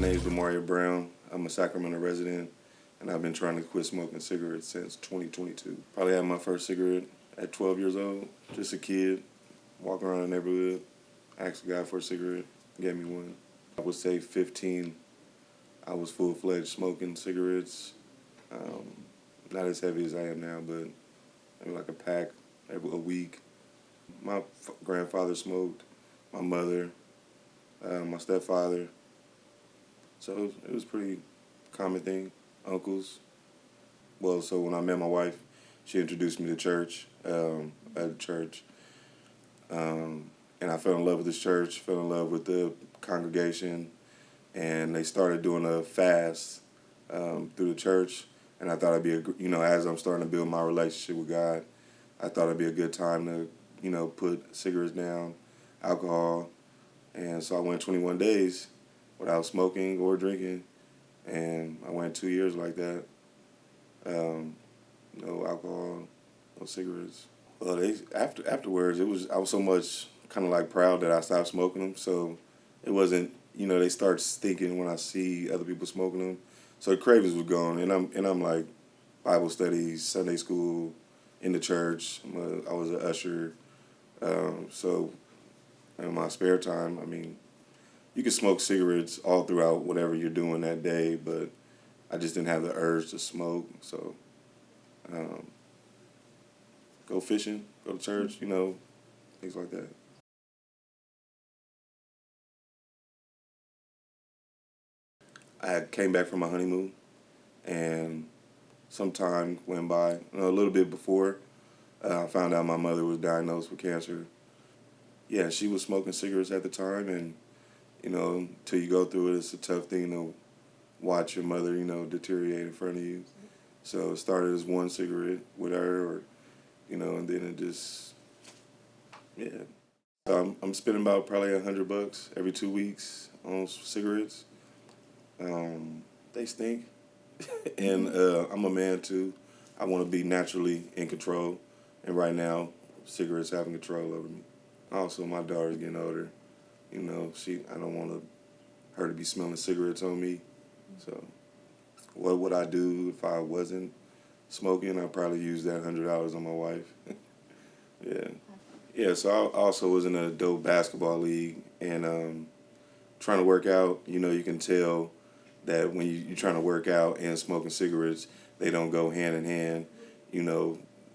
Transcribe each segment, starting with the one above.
name is Demario Brown. I'm a Sacramento resident, and I've been trying to quit smoking cigarettes since 2022. Probably had my first cigarette at 12 years old. Just a kid, walking around the neighborhood, asked a guy for a cigarette, gave me one. I would say 15, I was full-fledged smoking cigarettes. Not as heavy as I am now, but maybe like a pack a week. My grandfather smoked, my mother, my stepfather. So it was a pretty common thing. Uncles. Well, so when I met my wife, she introduced me to church, at church. And I fell in love with this church, fell in love with the congregation, and they started doing a fast through the church. And I thought it'd be as I'm starting to build my relationship with God, I thought it'd be a good time to, put cigarettes down, alcohol. And so I went 21 days without smoking or drinking, and I went 2 years like that. No alcohol, no cigarettes. Well, afterwards, I was so much kind of like proud that I stopped smoking them. So it wasn't, they start stinking when I see other people smoking them. So the cravings was gone, and I'm like Bible studies, Sunday school, in the church. I was an usher. So in my spare time, you can smoke cigarettes all throughout whatever you're doing that day, but I just didn't have the urge to smoke. So go fishing, go to church, things like that. I came back from my honeymoon, and some time went by. A little bit before, I found out my mother was diagnosed with cancer. Yeah, she was smoking cigarettes at the time, and till you go through it, it's a tough thing to watch your mother, deteriorate in front of you. So it started as one cigarette with her, and then it just, yeah. So I'm spending about probably $100 every 2 weeks on cigarettes. They stink, and I'm a man too. I want to be naturally in control, and right now, cigarettes having control over me. Also, my daughter's getting older. I don't want her to be smelling cigarettes on me. So, what would I do if I wasn't smoking? I'd probably use that $100 on my wife. Yeah. Yeah, so I also was in an adult basketball league, and trying to work out, you can tell that when you're trying to work out and smoking cigarettes, they don't go hand in hand,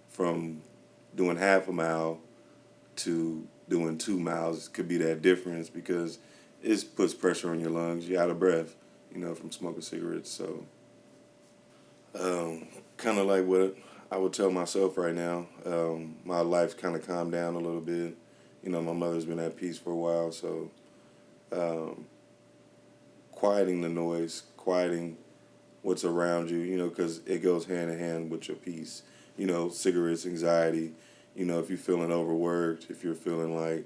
from doing half a mile to doing 2 miles could be that difference because it puts pressure on your lungs. You're out of breath, from smoking cigarettes. So kind of like what I would tell myself right now. My life's kind of calmed down a little bit. My mother's been at peace for a while, so quieting the noise, quieting what's around you, because it goes hand in hand with your peace. Cigarettes, anxiety, if you're feeling overworked, if you're feeling like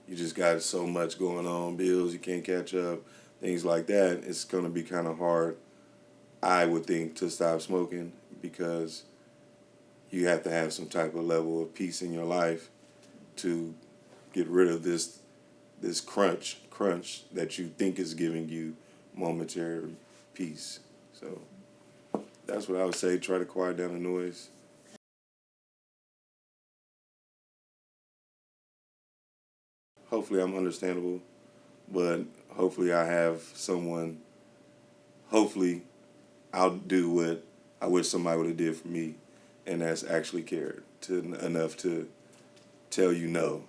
you just got so much going on, bills, you can't catch up, things like that, it's going to be kind of hard, I would think, to stop smoking because you have to have some type of level of peace in your life to get rid of this crunch that you think is giving you momentary peace. So that's what I would say. Try to quiet down the noise. Hopefully I'm understandable, but hopefully I have someone, hopefully I'll do what I wish somebody would have did for me, and that's actually cared enough to tell you no,